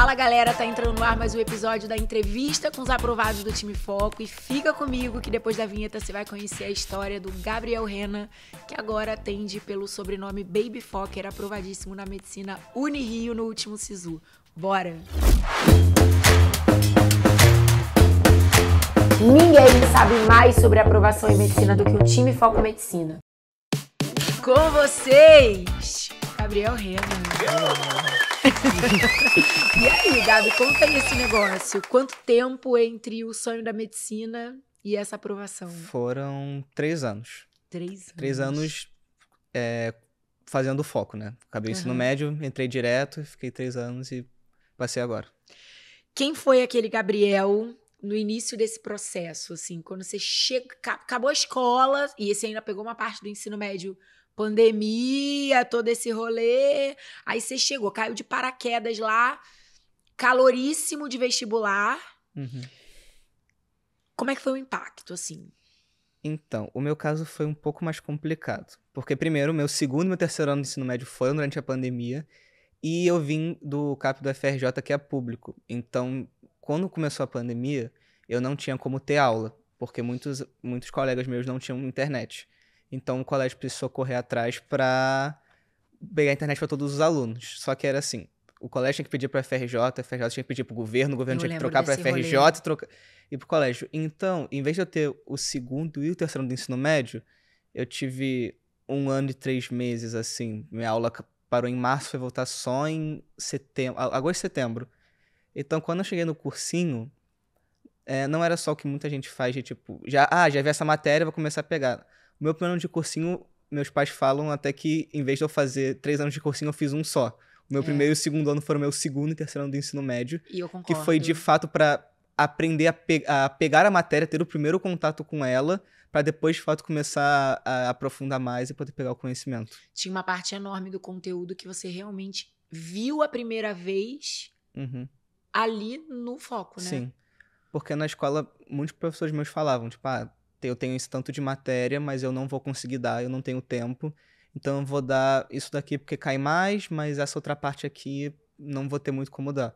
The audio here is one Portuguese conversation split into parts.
Fala galera, tá entrando no ar mais um episódio da entrevista com os aprovados do Time Foco e fica comigo que depois da vinheta você vai conhecer a história do Gabriel Rena, que agora atende pelo sobrenome Baby Fokker, aprovadíssimo na medicina Unirio no último SISU. Bora! Ninguém sabe mais sobre aprovação em medicina do que o Time Foco Medicina. Com vocês, Gabriel Rena. E aí, Gabi, conta aí esse negócio. Quanto tempo entre o sonho da medicina e essa aprovação? Foram 3 anos. 3 anos. 3 anos fazendo foco, né? Acabei o ensino médio, entrei direto, fiquei 3 anos e passei agora. Quem foi aquele Gabriel no início desse processo, assim, quando você chega, acabou a escola e você ainda pegou uma parte do ensino médio, pandemia, todo esse rolê, aí você chegou, caiu de paraquedas lá, caloríssimo de vestibular. Uhum. Como é que foi o impacto, assim? Então, o meu caso foi um pouco mais complicado, porque primeiro, meu segundo e meu terceiro ano de ensino médio foram durante a pandemia, e eu vim do CAP do FRJ, que é público. Então, quando começou a pandemia, eu não tinha como ter aula, porque muitos colegas meus não tinham internet. Então, o colégio precisou correr atrás para pegar a internet para todos os alunos. Só que era assim, o colégio tinha que pedir para a FRJ tinha que pedir para o governo tinha que trocar para a FRJ e para o colégio. Então, em vez de eu ter o segundo e o terceiro ano do ensino médio, eu tive 1 ano e 3 meses, assim. Minha aula parou em março, foi voltar só em setembro, agosto e setembro. Então, quando eu cheguei no cursinho, não era só o que muita gente faz de tipo, já vi essa matéria, vou começar a pegar. O meu plano de cursinho, meus pais falam até que, em vez de eu fazer 3 anos de cursinho, eu fiz um só. O meu primeiro e o segundo ano foram meu segundo e terceiro ano do ensino médio. E eu concordo. Que foi, de fato, para aprender a pegar a matéria, ter o primeiro contato com ela, para depois, de fato, começar a aprofundar mais e poder pegar o conhecimento. Tinha uma parte enorme do conteúdo que você realmente viu a primeira vez ali no foco, né? Sim. Porque na escola, muitos professores meus falavam, tipo, eu tenho esse tanto de matéria, mas eu não vou conseguir dar, eu não tenho tempo. Então eu vou dar isso daqui porque cai mais, mas essa outra parte aqui não vou ter muito como dar.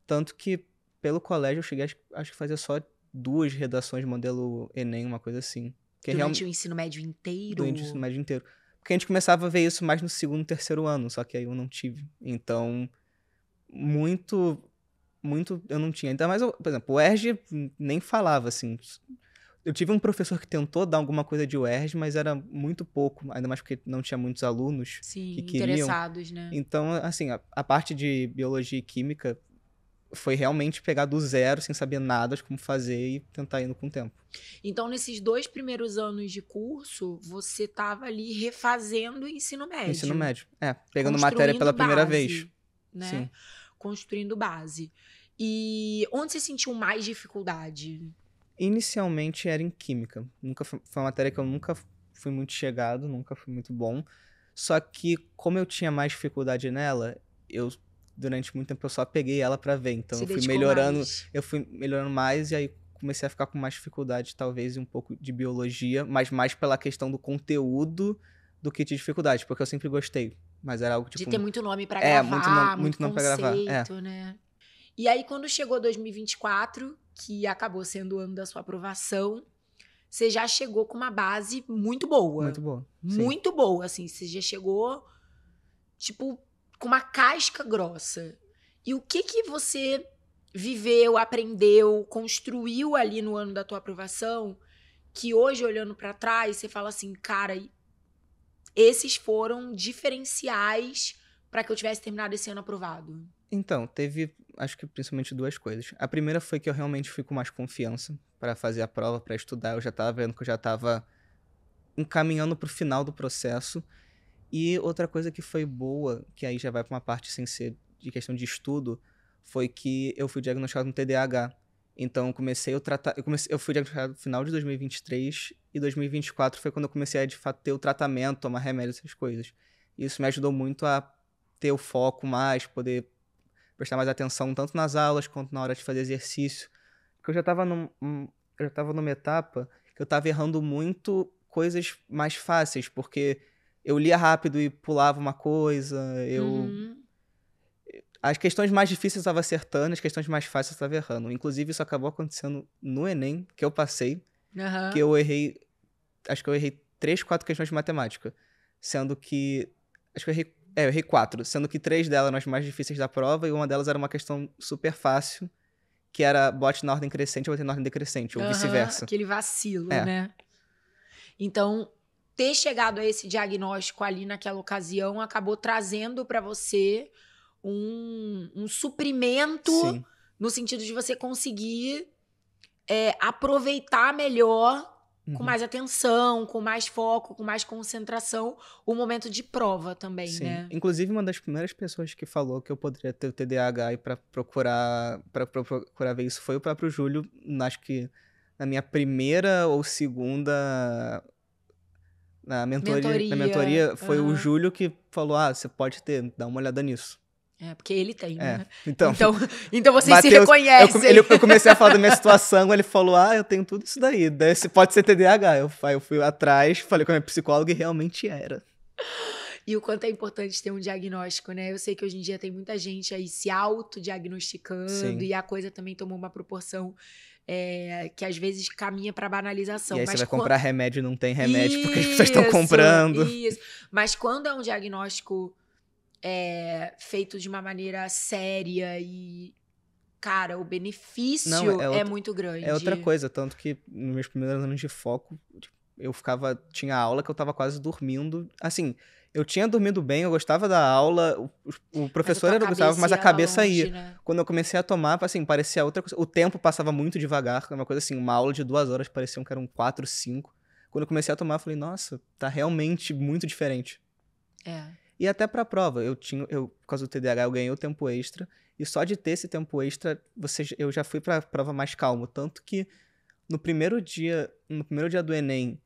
Tanto que, pelo colégio, eu cheguei, acho que fazia só 2 redações de modelo Enem, uma coisa assim. Durante o ensino médio inteiro? Durante o ensino médio inteiro. Porque a gente começava a ver isso mais no segundo e terceiro ano, só que aí eu não tive. Então, muito eu não tinha. Ainda mais, por exemplo, o UERJ nem falava, assim. Eu tive um professor que tentou dar alguma coisa de UERJ, mas era muito pouco, ainda mais porque não tinha muitos alunos que queriam. Interessados, né? Então, assim, a parte de biologia e química foi realmente pegar do zero, sem saber nada de como fazer e tentar indo com o tempo. Então, nesses 2 primeiros anos de curso, você estava ali refazendo o ensino médio. Ensino médio, pegando matéria pela primeira vez. Né? Sim. Construindo base. E onde você sentiu mais dificuldade? Inicialmente era em química. Foi uma matéria que eu nunca fui muito chegado, nunca fui muito bom. Só que, como eu tinha mais dificuldade nela, durante muito tempo eu só peguei ela pra ver. Então eu fui melhorando mais e aí comecei a ficar com mais dificuldade, talvez, e um pouco de biologia, mas mais pela questão do conteúdo do que de dificuldade, porque eu sempre gostei. Mas era algo tipo... De ter muito nome pra gravar, muito nome conceito, pra gravar. né? E aí, quando chegou 2024, que acabou sendo o ano da sua aprovação, você já chegou com uma base muito boa. Muito boa. Muito boa, assim. Você já chegou, tipo, com uma casca grossa. E o que você viveu, aprendeu, construiu ali no ano da tua aprovação, que hoje, olhando pra trás, você fala assim, cara, esses foram diferenciais pra que eu tivesse terminado esse ano aprovado? Então, teve, acho que principalmente 2 coisas. A primeira foi que eu realmente fui com mais confiança para fazer a prova, para estudar. Eu já estava vendo que eu já estava encaminhando para o final do processo. E outra coisa que foi boa, que aí já vai para uma parte sem ser de questão de estudo, foi que eu fui diagnosticado com TDAH. Então, eu fui diagnosticado no final de 2023 e 2024 foi quando eu comecei a, de fato, ter o tratamento, tomar remédio, essas coisas. Isso me ajudou muito a ter o foco mais, poder prestar mais atenção tanto nas aulas quanto na hora de fazer exercício. Porque eu já estava numa etapa que eu estava errando muito coisas mais fáceis, porque eu lia rápido e pulava uma coisa, As questões mais difíceis eu estava acertando, as questões mais fáceis eu estava errando. Inclusive, isso acabou acontecendo no Enem, que eu passei, que eu errei, acho que eu errei 3, 4 questões de matemática, sendo que, acho que eu errei 4, sendo que 3 delas eram as mais difíceis da prova e uma delas era uma questão super fácil, que era bote na ordem crescente ou bote na ordem decrescente, ou vice-versa. Aquele vacilo, né? Então, ter chegado a esse diagnóstico ali naquela ocasião acabou trazendo para você um suprimento, Sim. no sentido de você conseguir aproveitar melhor, com mais atenção, com mais foco, com mais concentração, o momento de prova também, Sim. né? Inclusive, uma das primeiras pessoas que falou que eu poderia ter o TDAH e para procurar ver isso foi o próprio Júlio, acho que na minha primeira ou segunda na mentoria foi o Júlio que falou, você pode ter, dá uma olhada nisso. Porque ele tem, né? Então vocês Mateus, se reconhecem. Eu comecei a falar da minha situação, ele falou, eu tenho tudo isso daí, pode ser TDAH. Eu fui atrás, falei com a minha psicóloga e realmente era. E o quanto é importante ter um diagnóstico, né? Eu sei que hoje em dia tem muita gente aí se autodiagnosticando. Sim. E a coisa também tomou uma proporção que às vezes caminha para banalização. E aí você vai comprar remédio e não tem remédio porque as pessoas estão comprando. Isso. Mas quando é um diagnóstico feito de uma maneira séria e, cara, o benefício é muito grande. É outra coisa, tanto que nos meus primeiros anos de foco, tinha aula que eu tava quase dormindo. Assim, eu tinha dormido bem, eu gostava da aula, o professor era gostava, mas a cabeça ia. Né? Quando eu comecei a tomar, assim, parecia outra coisa. O tempo passava muito devagar, uma coisa assim, uma aula de 2 horas pareciam que eram 4, 5. Quando eu comecei a tomar, eu falei, nossa, tá realmente muito diferente. E até pra prova, por causa do TDAH, eu ganhei o tempo extra, e só de ter esse tempo extra, eu já fui pra prova mais calmo. Tanto que no primeiro dia do Enem,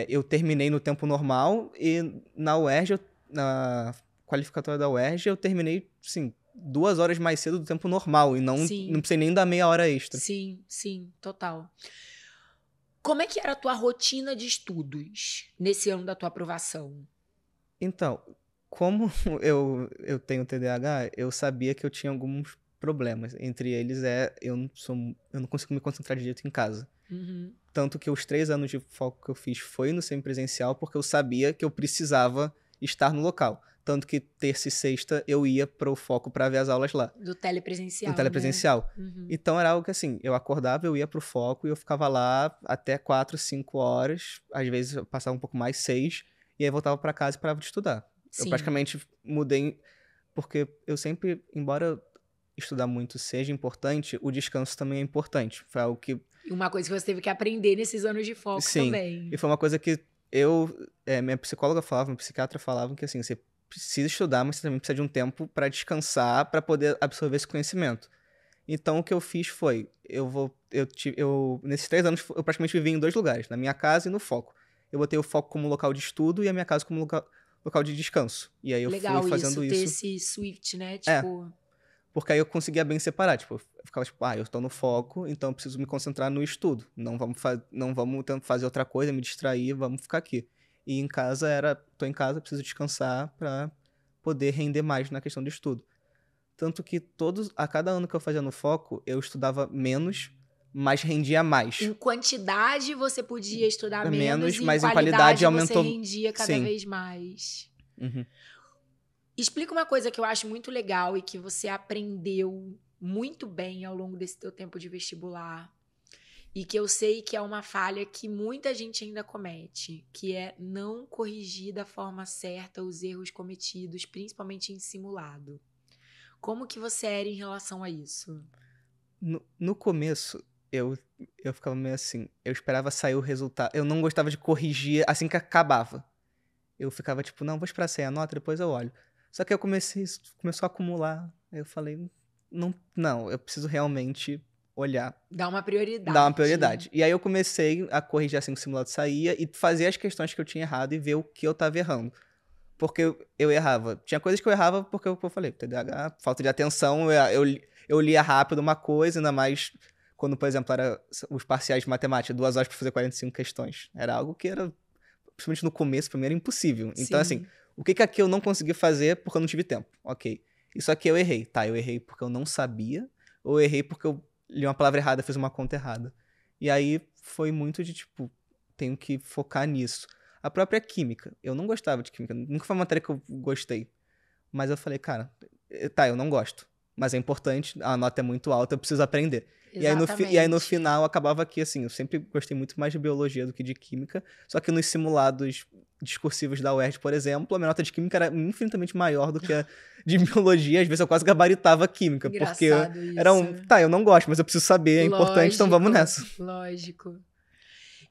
eu terminei no tempo normal, e na UERJ, na qualificatória da UERJ, eu terminei, assim, 2 horas mais cedo do tempo normal, e não precisei nem dar meia hora extra. Sim, total. Como é que era a tua rotina de estudos nesse ano da tua aprovação? Então, como eu tenho TDAH, eu sabia que eu tinha alguns problemas. Entre eles eu não consigo me concentrar direito em casa. Tanto que os 3 anos de foco que eu fiz foi no semipresencial, porque eu sabia que eu precisava estar no local. Tanto que terça e sexta eu ia pro foco para ver as aulas lá. Do telepresencial. Do telepresencial. Né? Então era algo que assim, eu acordava, eu ia pro foco e eu ficava lá até 4, 5 horas. Às vezes eu passava um pouco mais, 6. E aí voltava para casa e parava de estudar. Sim. Eu praticamente mudei, porque eu sempre, embora estudar muito seja importante, o descanso também é importante. Foi algo que... Uma coisa que você teve que aprender nesses anos de foco também. E foi uma coisa que minha psicóloga falava, minha psiquiatra falava que assim, você precisa estudar, mas você também precisa de um tempo para descansar, para poder absorver esse conhecimento. Então o que eu fiz foi, nesses 3 anos eu praticamente vivi em 2 lugares, na minha casa e no foco. Eu botei o foco como local de estudo e a minha casa como local de descanso. E aí eu fui fazendo isso. Ter esse switch, né? Tipo... Porque aí eu conseguia bem separar. Tipo, eu ficava tipo, eu tô no foco, então eu preciso me concentrar no estudo. Não vamos fazer outra coisa, me distrair, vamos ficar aqui. E em casa tô em casa, preciso descansar pra poder render mais na questão do estudo. Tanto que a cada ano que eu fazia no foco, eu estudava menos, mas rendia mais. Em quantidade você podia estudar menos, mas em qualidade aumentou. Você rendia cada vez mais. Explica uma coisa que eu acho muito legal e que você aprendeu muito bem ao longo desse teu tempo de vestibular. E que eu sei que é uma falha que muita gente ainda comete, que é não corrigir da forma certa os erros cometidos, principalmente em simulado. Como que você era em relação a isso? No começo, eu ficava meio assim, eu esperava sair o resultado, eu não gostava de corrigir assim que acabava. Eu ficava tipo, não, vou esperar sair a nota, depois eu olho. Só que começou a acumular, aí eu falei, não, eu preciso realmente olhar. Dar uma prioridade. E aí eu comecei a corrigir assim que o simulado saía e fazer as questões que eu tinha errado e ver o que eu tava errando. Porque eu errava. Tinha coisas que eu errava porque eu falei, TDAH, falta de atenção, eu lia rápido uma coisa, ainda mais quando, por exemplo, era os parciais de matemática, 2 horas para fazer 45 questões. Era algo que era, principalmente no começo, primeiro, impossível. Então, assim, o que aqui eu não consegui fazer porque eu não tive tempo? Ok. E só que eu errei. Tá, eu errei porque eu não sabia, ou eu errei porque eu li uma palavra errada, fiz uma conta errada. E aí foi muito de, tipo, tenho que focar nisso. A própria química. Eu não gostava de química. Nunca foi uma matéria que eu gostei. Mas eu falei, cara, tá, eu não gosto. Mas é importante, a nota é muito alta, eu preciso aprender. E aí no Exatamente. final acabava que, assim, eu sempre gostei muito mais de biologia do que de química. Só que nos simulados discursivos da UERJ, por exemplo, a minha nota de química era infinitamente maior do que a de biologia. Às vezes eu quase gabaritava a química, porque Engraçado era isso. um, tá, eu não gosto, mas eu preciso saber, é importante, então vamos Lógico, nessa. lógico.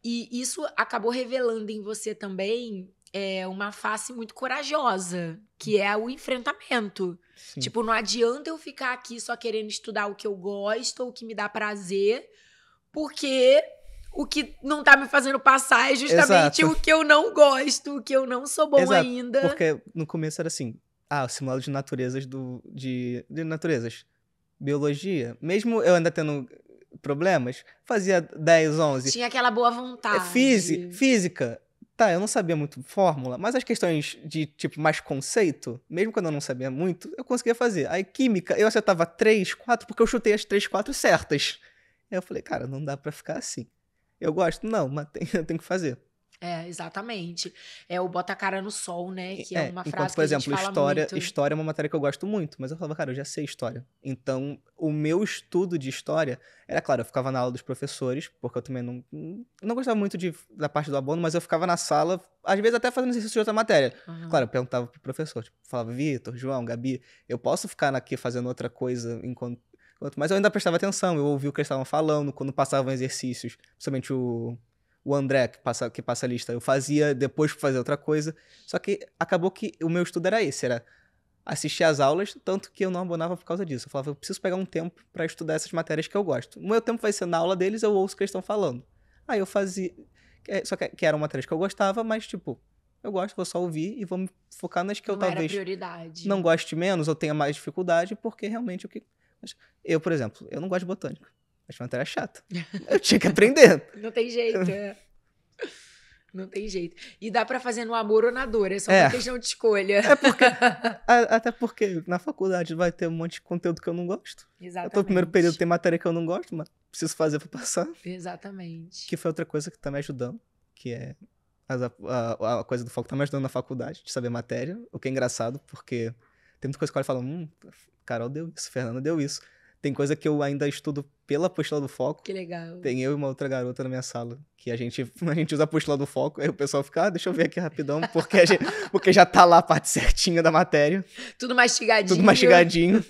E isso acabou revelando em você também uma face muito corajosa, que é o enfrentamento. Sim. Tipo, não adianta eu ficar aqui só querendo estudar o que eu gosto ou o que me dá prazer, porque o que não tá me fazendo passar é justamente Exato. o que eu não gosto, o que eu não sou bom Exato, ainda. porque no começo era assim, o simulado de naturezas de naturezas. Biologia, mesmo eu ainda tendo problemas, fazia 10, 11. Tinha aquela boa vontade. Física, tá, eu não sabia muito fórmula, mas as questões de, tipo, mais conceito, mesmo quando eu não sabia muito, eu conseguia fazer. Aí química, eu acertava 3, 4, porque eu chutei as 3, 4 certas. Aí eu falei, cara, não dá pra ficar assim. Eu gosto? Não, mas eu tenho que fazer. Exatamente. É o bota a cara no sol, né? Que é uma Enquanto, frase por que a gente exemplo, fala história muito. é uma matéria que eu gosto muito, mas eu falava, cara, eu já sei história. Então, o meu estudo de história era, claro, eu ficava na aula dos professores, porque eu também não gostava muito da parte do abono, mas eu ficava na sala, às vezes até fazendo exercício de outra matéria. Uhum. Claro, eu perguntava pro professor, tipo, falava, Vitor, João, Gabi, eu posso ficar aqui fazendo outra coisa enquanto... Mas eu ainda prestava atenção, eu ouvia o que eles estavam falando, quando passavam exercícios, principalmente o André, que passa a lista, eu fazia depois pra fazer outra coisa. Só que acabou que o meu estudo era esse, era assistir às aulas, tanto que eu não abonava por causa disso. Eu falava, eu preciso pegar um tempo pra estudar essas matérias que eu gosto. O meu tempo vai ser na aula deles, eu ouço o que eles estão falando. Aí eu fazia... Só que eram matérias que eu gostava, mas tipo, eu gosto, vou só ouvir e vou me focar nas que eu Não era talvez prioridade. não goste menos ou tenha mais dificuldade, porque realmente o que... Eu, por exemplo, eu não gosto de botânica. Acho uma matéria chata. Eu tinha que aprender. Não tem jeito, Não tem jeito. E dá pra fazer no amor ou na dor, é só uma É. questão de escolha. Até porque na faculdade vai ter um monte de conteúdo que eu não gosto. Exatamente. Eu tô no primeiro período, tem matéria que eu não gosto, mas preciso fazer pra passar. Exatamente. Que foi outra coisa que tá me ajudando, que é a coisa do foco tá me ajudando na faculdade, de saber matéria, o que é engraçado, porque tem muita coisa que eu falo, Carol deu isso, Fernanda deu isso. Tem coisa que eu ainda estudo pela apostila do foco. Que legal. Tem eu e uma outra garota na minha sala, que a gente usa a apostila do foco, aí o pessoal fica, deixa eu ver aqui rapidão, porque já tá lá a parte certinha da matéria. Tudo mastigadinho. Tudo mastigadinho.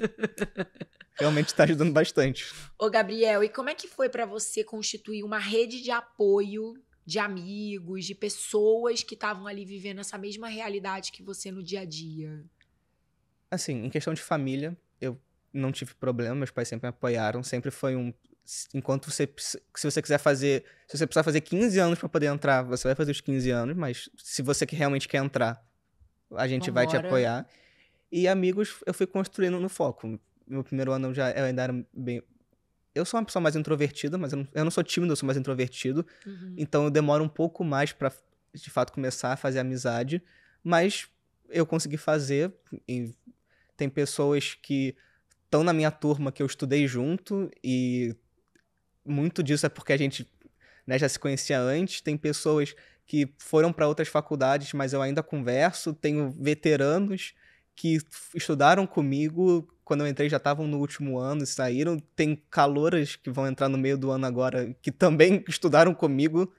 Realmente tá ajudando bastante. Ô, Gabriel, e como é que foi pra você constituir uma rede de apoio de amigos, de pessoas que estavam ali vivendo essa mesma realidade que você no dia a dia? Assim, em questão de família, eu não tive problema, meus pais sempre me apoiaram, sempre foi enquanto se você quiser fazer, se você precisar fazer 15 anos pra poder entrar, você vai fazer os 15 anos, mas se você realmente quer entrar, a gente vai te apoiar. E amigos, eu fui construindo no foco. No primeiro ano eu ainda era bem... Eu sou uma pessoa mais introvertida, mas eu não sou tímido, eu sou mais introvertido. Uhum. Então eu demoro um pouco mais pra, de fato, começar a fazer amizade. Mas eu consegui fazer. E tem pessoas que estão na minha turma que eu estudei junto. E muito disso é porque a gente, né, já se conhecia antes. Tem pessoas que foram para outras faculdades, mas eu ainda converso. Tenho veteranos que estudaram comigo, quando eu entrei já estavam no último ano e saíram. Tem calouras que vão entrar no meio do ano agora, que também estudaram comigo.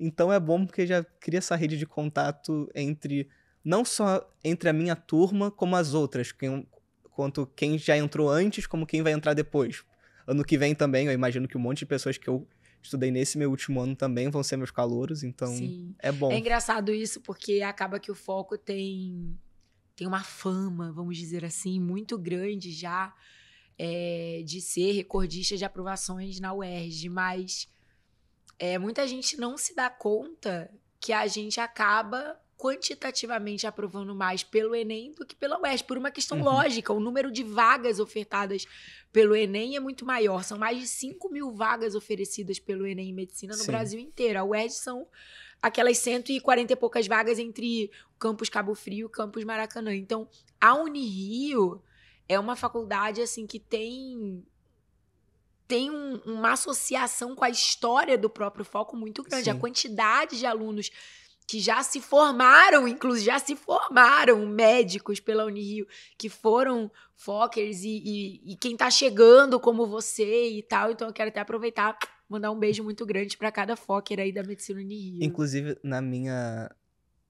Então é bom porque já cria essa rede de contato não só entre a minha turma, como as outras, quanto quem já entrou antes, como quem vai entrar depois. Ano que vem também, eu imagino que um monte de pessoas que eu estudei nesse meu último ano também vão ser meus calouros, então Sim. É bom. É engraçado isso, porque acaba que o foco tem uma fama, vamos dizer assim, muito grande já de ser recordista de aprovações na UERJ, mas muita gente não se dá conta que a gente acaba quantitativamente aprovando mais pelo Enem do que pela UERJ, por uma questão lógica. O número de vagas ofertadas pelo Enem é muito maior. São mais de 5.000 vagas oferecidas pelo Enem em Medicina no Brasil inteiro. A UERJ são aquelas 140 e poucas vagas entre o campus Cabo Frio e o campus Maracanã. Então, a Unirio é uma faculdade, assim, que tem uma associação com a história do próprio foco muito grande. A Sim. quantidade de alunos que já se formaram, inclusive já se formaram médicos pela Unirio, que foram Fockers e quem tá chegando como você e tal. Então eu quero até aproveitar, mandar um beijo muito grande para cada Focker aí da Medicina Unirio. Inclusive,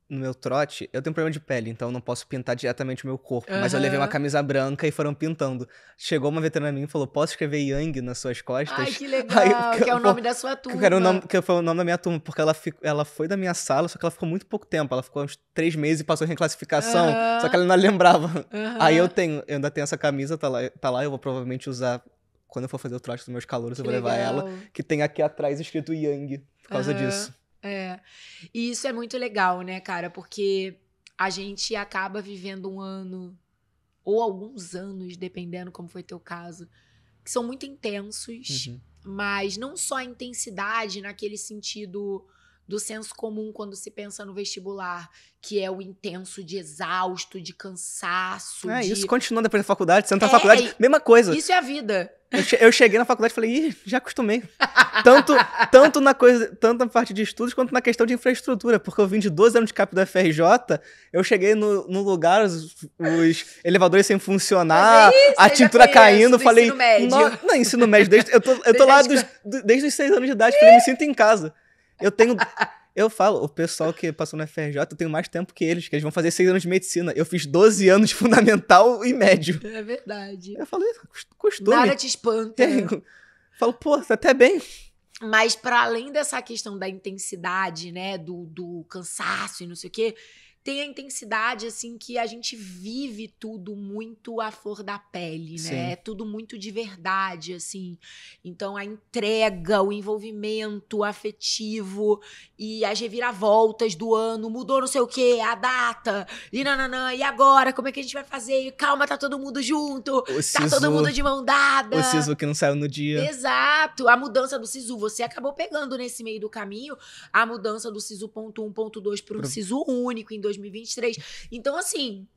no meu trote, eu tenho problema de pele, então eu não posso pintar diretamente o meu corpo. Mas eu levei uma camisa branca e foram pintando. Chegou uma veterana minha e falou, posso escrever Yang nas suas costas? Ai, que legal, que é o nome da sua turma. Que foi o nome da minha turma, porque ela foi da minha sala, só que ela ficou muito pouco tempo. Ela ficou uns 3 meses e passou em reclassificação, só que ela não lembrava. Aí eu ainda tenho essa camisa, tá lá, eu vou provavelmente usar, quando eu for fazer o trote dos meus calouros, eu vou levar ela, que tem aqui atrás escrito Yang, por causa disso. E isso é muito legal, né, cara? Porque a gente acaba vivendo um ano, ou alguns anos, dependendo como foi teu caso, que são muito intensos, mas não só a intensidade naquele sentido do senso comum quando se pensa no vestibular, que é o intenso de exausto, de cansaço. Isso continua depois da faculdade, você entra na faculdade, mesma coisa. Isso é a vida. Eu cheguei na faculdade e falei, já acostumei. Tanto na parte de estudos quanto na questão de infraestrutura, porque eu vim de 12 anos de CAP do FRJ, eu cheguei no lugar, os elevadores sem funcionar, a tintura caindo, falei... Ensino médio. Não, ensino médio, eu tô lá desde os 6 anos de idade, falei, me sinto em casa. Eu falo, o pessoal que passou no FRJ, eu tenho mais tempo que eles vão fazer 6 anos de medicina. Eu fiz 12 anos de fundamental e médio. É verdade. Eu falei, costume. Nada te espanta. Eu falo, pô, você até bem. Mas para além dessa questão da intensidade, né, do cansaço e não sei o quê, tem a intensidade, assim, que a gente vive tudo muito à flor da pele, né? Sim. É tudo muito de verdade, assim. Então, a entrega, o envolvimento afetivo e as reviravoltas do ano, mudou não sei o quê, a data, e nananã, e agora, como é que a gente vai fazer? Calma, tá todo mundo junto, tá todo mundo de mão dada. O SISU que não saiu no dia. Exato, a mudança do SISU. Você acabou pegando nesse meio do caminho a mudança do SISU ponto 1, ponto 2 para um SISU único em 2023. Então, assim,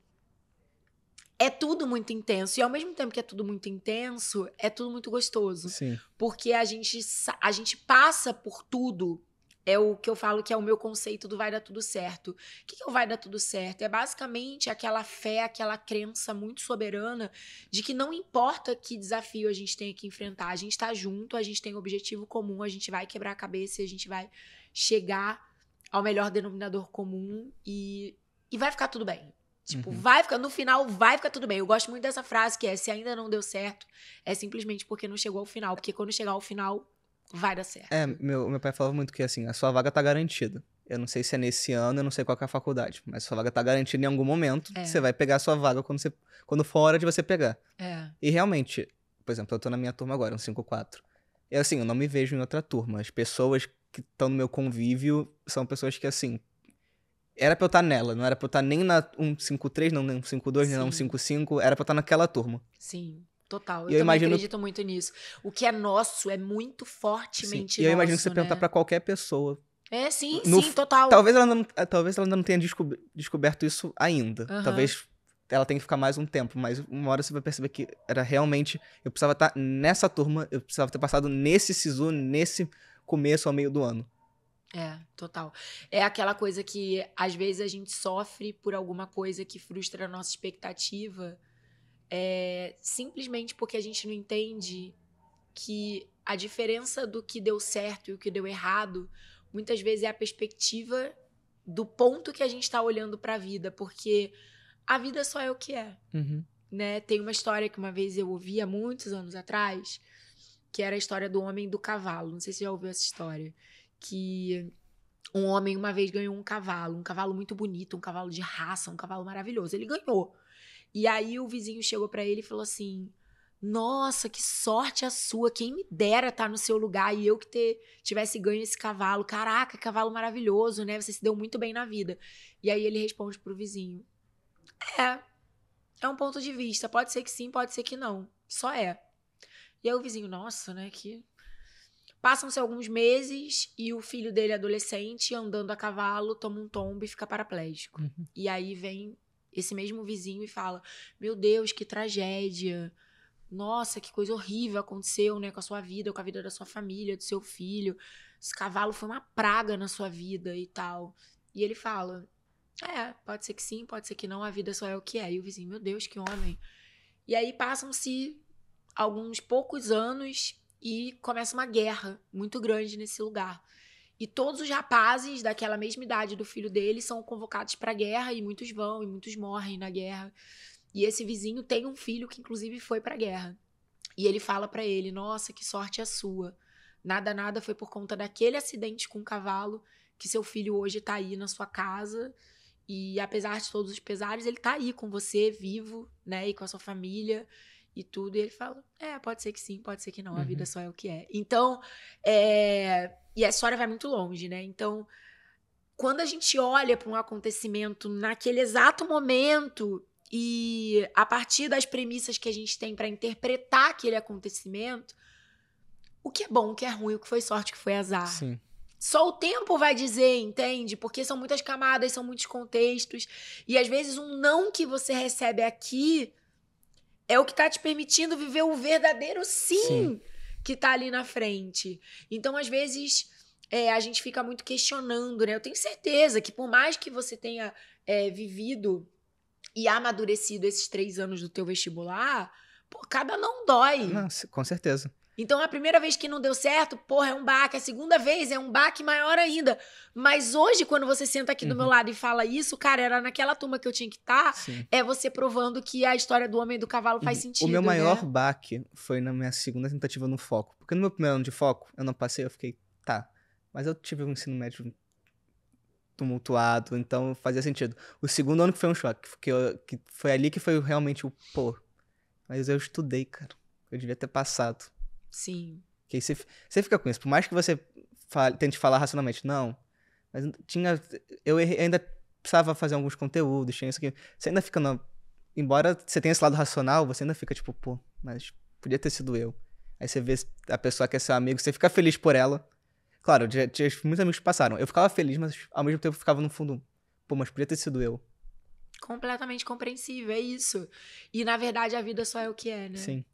é tudo muito intenso. E ao mesmo tempo que é tudo muito intenso, é tudo muito gostoso. Sim. Porque a gente passa por tudo. É o que eu falo que é o meu conceito do vai dar tudo certo. O que é o vai dar tudo certo? É basicamente aquela fé, aquela crença muito soberana de que não importa que desafio a gente tenha que enfrentar, a gente tá junto, a gente tem um objetivo comum, a gente vai quebrar a cabeça e a gente vai chegar ao melhor denominador comum e vai ficar tudo bem. Tipo, no final vai ficar tudo bem. Eu gosto muito dessa frase que é, se ainda não deu certo, é simplesmente porque não chegou ao final. Porque quando chegar ao final, vai dar certo. Meu pai falava muito que, assim, a sua vaga tá garantida. Eu não sei se é nesse ano, eu não sei qual que é a faculdade, mas a sua vaga tá garantida em algum momento. Você vai pegar a sua vaga quando for hora de você pegar. E realmente, por exemplo, eu tô na minha turma agora, um 5-4. E assim, eu não me vejo em outra turma. As pessoas que estão no meu convívio são pessoas que, assim, era pra eu estar nela, não era pra eu estar nem na 153, não, nem 152, nem na 155, era pra eu estar naquela turma. Sim, total. E eu também acredito muito nisso. O que é nosso é muito fortemente nosso, e eu imagino que você né? perguntar pra qualquer pessoa. Sim, total. Talvez ela ainda não tenha descoberto isso ainda. Talvez ela tenha que ficar mais um tempo, mas uma hora você vai perceber que era realmente... Eu precisava estar nessa turma, eu precisava ter passado nesse SISU, nesse começo ao meio do ano. Total. É aquela coisa que, às vezes, a gente sofre por alguma coisa que frustra a nossa expectativa, simplesmente porque a gente não entende que a diferença do que deu certo e o que deu errado, muitas vezes é a perspectiva do ponto que a gente está olhando para a vida, porque a vida só é o que é. Né? Tem uma história que uma vez eu ouvi há muitos anos atrás, que era a história do homem e do cavalo. Não sei se você já ouviu essa história. Que um homem uma vez ganhou um cavalo muito bonito, um cavalo de raça, um cavalo maravilhoso. Ele ganhou. E aí o vizinho chegou pra ele e falou assim, nossa, que sorte a sua, quem me dera estar no seu lugar e eu que tivesse ganho esse cavalo. Caraca, cavalo maravilhoso, né? Você se deu muito bem na vida. E aí ele responde pro vizinho, é um ponto de vista, pode ser que sim, pode ser que não, só é. E aí o vizinho, nossa, né, que... Passam-se alguns meses e o filho dele, adolescente, andando a cavalo, toma um tombo e fica paraplégico. E aí vem esse mesmo vizinho e fala: meu Deus, que tragédia. Nossa, que coisa horrível aconteceu, né, com a sua vida, com a vida da sua família, do seu filho. Esse cavalo foi uma praga na sua vida e tal. E ele fala: pode ser que sim, pode ser que não, a vida só é o que é. E o vizinho: meu Deus, que homem. E aí passam-se alguns poucos anos e começa uma guerra muito grande nesse lugar. E todos os rapazes daquela mesma idade do filho dele são convocados para a guerra, e muitos vão, e muitos morrem na guerra. E esse vizinho tem um filho que inclusive foi para a guerra. E ele fala para ele: nossa, que sorte a sua. Nada foi por conta daquele acidente com o cavalo que seu filho hoje tá aí na sua casa. E apesar de todos os pesares, ele tá aí com você, vivo, né? E com a sua família e tudo. E ele fala: pode ser que sim, pode ser que não. A vida só é o que é. Então, e a história vai muito longe, né? Então, quando a gente olha para um acontecimento naquele exato momento e a partir das premissas que a gente tem para interpretar aquele acontecimento, o que é bom, o que é ruim, o que foi sorte, o que foi azar. Sim. Só o tempo vai dizer, entende? Porque são muitas camadas, são muitos contextos. E às vezes um não que você recebe aqui é o que tá te permitindo viver o verdadeiro sim que tá ali na frente. Então, às vezes, a gente fica muito questionando, né? Eu tenho certeza que por mais que você tenha vivido e amadurecido esses 3 anos do teu vestibular, pô, cada não dói. Não, com certeza. Então, a primeira vez que não deu certo, porra, é um baque. A segunda vez é um baque maior ainda. Mas hoje, quando você senta aqui do meu lado e fala isso, cara, era naquela turma que eu tinha que estar, é você provando que a história do homem e do cavalo faz sentido, O meu maior né? baque foi na minha segunda tentativa no foco. Porque no meu primeiro ano de foco, eu não passei, eu fiquei, tá. Mas eu tive um ensino médio tumultuado, então fazia sentido. O segundo ano que foi um choque, que foi ali que foi realmente o pô. Mas eu estudei, cara. Eu devia ter passado. Sim. Que aí você fica com isso. Por mais que você tente falar racionalmente, não. Mas eu ainda precisava fazer alguns conteúdos, tinha isso aqui. Você ainda fica embora você tenha esse lado racional, você ainda fica tipo, pô, mas podia ter sido eu. Aí você vê a pessoa que é seu amigo, você fica feliz por ela. Claro, muitos amigos que passaram. Eu ficava feliz, mas ao mesmo tempo eu ficava no fundo, pô, mas podia ter sido eu. Completamente compreensível, é isso. E, na verdade, a vida só é o que é, né? Sim.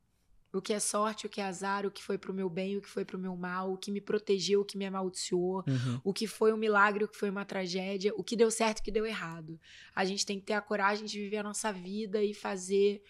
O que é sorte, o que é azar, o que foi pro meu bem, o que foi pro meu mal, o que me protegeu, o que me amaldiçoou, o que foi um milagre, o que foi uma tragédia, o que deu certo, o que deu errado. A gente tem que ter a coragem de viver a nossa vida e fazer,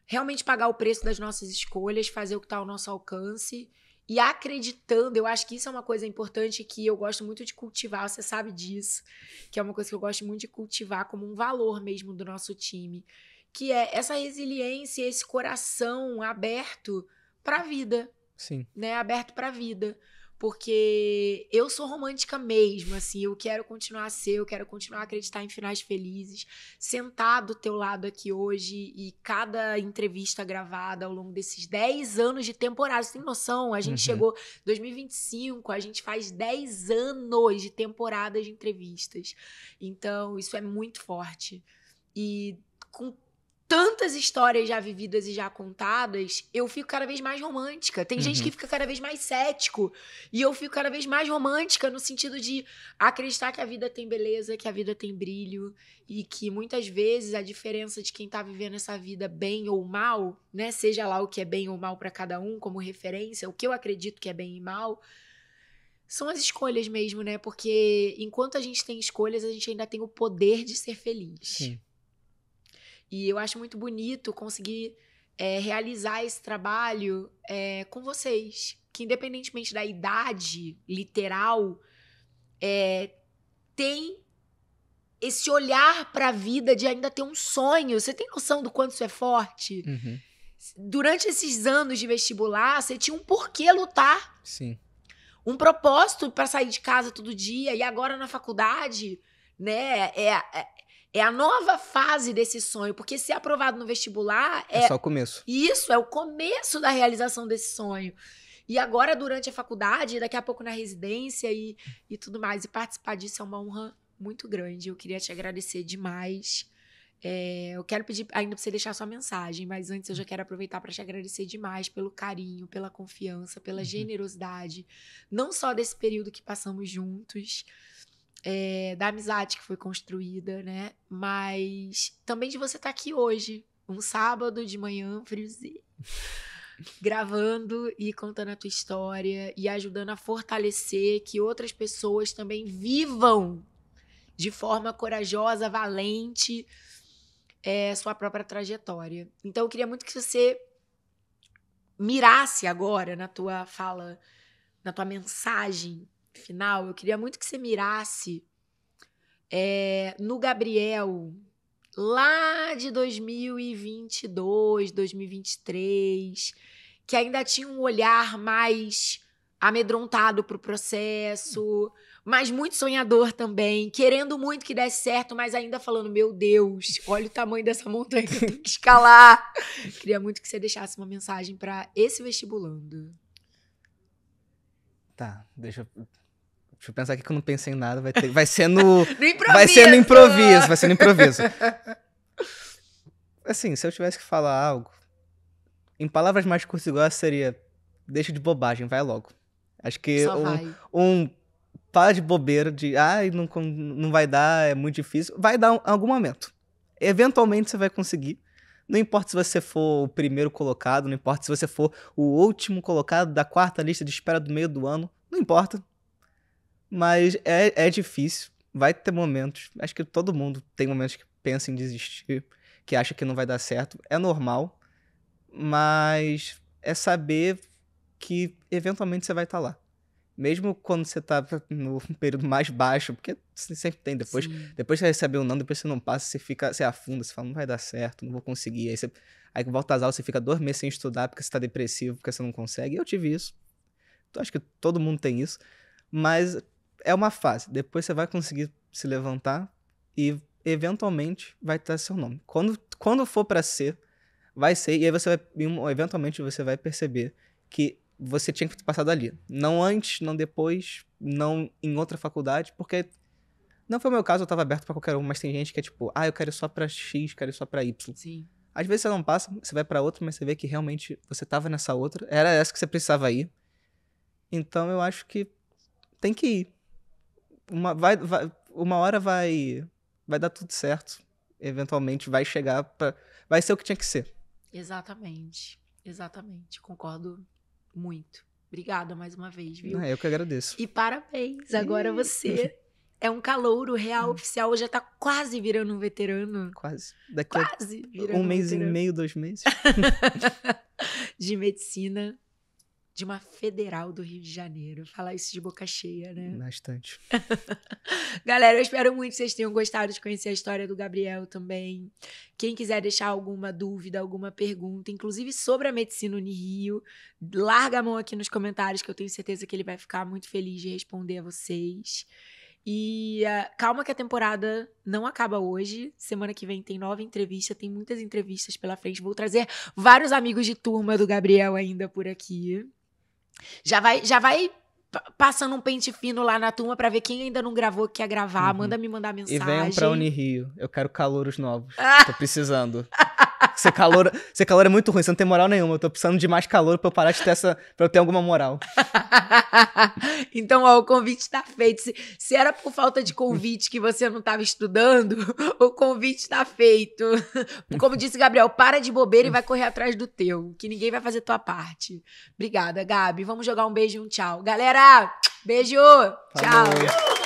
realmente pagar o preço das nossas escolhas, fazer o que tá ao nosso alcance e acreditando. Eu acho que isso é uma coisa importante que eu gosto muito de cultivar, você sabe disso, que é uma coisa que eu gosto muito de cultivar como um valor mesmo do nosso time, que é essa resiliência, esse coração aberto para a vida. Sim. Né? Aberto para a vida. Porque eu sou romântica mesmo, assim, eu quero continuar a ser, eu quero continuar a acreditar em finais felizes. Sentar do teu lado aqui hoje e cada entrevista gravada ao longo desses 10 anos de temporada, você tem noção? A gente chegou em 2025, a gente faz 10 anos de temporada de entrevistas. Então, isso é muito forte. E com tantas histórias já vividas e já contadas, eu fico cada vez mais romântica. Tem gente que fica cada vez mais cético. E eu fico cada vez mais romântica no sentido de acreditar que a vida tem beleza, que a vida tem brilho. E que muitas vezes a diferença de quem tá vivendo essa vida bem ou mal, né? Seja lá o que é bem ou mal para cada um como referência, o que eu acredito que é bem e mal, são as escolhas mesmo, né? Porque enquanto a gente tem escolhas, a gente ainda tem o poder de ser feliz. Sim. E eu acho muito bonito conseguir realizar esse trabalho com vocês. Que independentemente da idade literal, tem esse olhar para a vida de ainda ter um sonho. Você tem noção do quanto isso é forte? Durante esses anos de vestibular, você tinha um porquê lutar. Sim. Um propósito para sair de casa todo dia. E agora na faculdade, né, é a nova fase desse sonho, porque ser aprovado no vestibular é só o começo. Isso, é o começo da realização desse sonho. E agora, durante a faculdade, daqui a pouco na residência e tudo mais. E participar disso é uma honra muito grande. Eu queria te agradecer demais. Eu quero pedir ainda para você deixar sua mensagem, mas antes eu já quero aproveitar para te agradecer demais pelo carinho, pela confiança, pela generosidade, não só desse período que passamos juntos, da amizade que foi construída, né? Mas também de você estar aqui hoje, um sábado de manhã, friozinho, gravando e contando a tua história e ajudando a fortalecer que outras pessoas também vivam de forma corajosa, valente, sua própria trajetória. Então, eu queria muito que você mirasse agora na tua fala, na tua mensagem final, eu queria muito que você mirasse no Gabriel lá de 2022, 2023, que ainda tinha um olhar mais amedrontado pro processo, mas muito sonhador também, querendo muito que desse certo, mas ainda falando, meu Deus, olha o tamanho dessa montanha que eu tenho que escalar. Queria muito que você deixasse uma mensagem para esse vestibulando. Tá, deixa eu pensar aqui que eu não pensei em nada, vai ser no improviso. Vai ser no improviso. Assim, se eu tivesse que falar algo, em palavras mais curtas e grossas seria, deixa de bobagem, vai logo. Acho que para de bobeira, de não vai dar, é muito difícil. Vai dar em algum momento. Eventualmente você vai conseguir. Não importa se você for o primeiro colocado, não importa se você for o último colocado da 4ª lista de espera do meio do ano, não importa. Mas é difícil, vai ter momentos, acho que todo mundo tem momentos que pensa em desistir, que acha que não vai dar certo, é normal, mas é saber que eventualmente você vai estar lá. Mesmo quando você tá no período mais baixo, porque você sempre tem, depois você recebe um não, depois você não passa, você afunda, você fala, não vai dar certo, não vou conseguir, aí volta às aulas, você fica 2 meses sem estudar porque você tá depressivo, porque você não consegue, eu tive isso, acho que todo mundo tem isso, mas é uma fase, depois você vai conseguir se levantar e eventualmente vai estar seu nome. Quando for pra ser, vai ser, e aí eventualmente você vai perceber que você tinha que ter passado ali. Não antes, não depois, não em outra faculdade, porque não foi o meu caso, eu tava aberto pra qualquer um, mas tem gente que é tipo, eu quero ir só pra X, quero ir só pra Y. Sim. Às vezes você não passa, você vai pra outra, mas você vê que realmente você tava nessa outra, era essa que você precisava ir. Então eu acho que tem que ir. Uma hora vai dar tudo certo. Eventualmente vai chegar vai ser o que tinha que ser. Exatamente. Concordo muito. Obrigada mais uma vez, viu? Eu que agradeço. E parabéns. Agora você é um calouro real oficial. Já tá quase virando um veterano. Quase. Daqui quase virando um mês e meio, 2 meses. De medicina. De uma federal do Rio de Janeiro. Falar isso de boca cheia, né? Bastante. Galera, eu espero muito que vocês tenham gostado de conhecer a história do Gabriel também. Quem quiser deixar alguma dúvida, alguma pergunta, inclusive sobre a medicina Unirio, larga a mão aqui nos comentários que eu tenho certeza que ele vai ficar muito feliz de responder a vocês. E calma que a temporada não acaba hoje. Semana que vem tem nova entrevista, tem muitas entrevistas pela frente. Vou trazer vários amigos de turma do Gabriel ainda por aqui. Já vai passando um pente fino lá na turma pra ver quem ainda não gravou, que quer gravar. Manda me mandar mensagem. E venham pra Unirio. Eu quero calouros novos. Tô precisando. Ser calor é muito ruim, você não tem moral nenhuma. Eu tô precisando de mais calor pra eu parar de ter pra eu ter alguma moral. Então, o convite tá feito. Se era por falta de convite que você não tava estudando, o convite tá feito. Como disse Gabriel, para de bobeira e vai correr atrás do teu, que ninguém vai fazer tua parte. Obrigada, Gabi. Vamos jogar um beijo e um tchau. Galera, beijo! Falou. Tchau!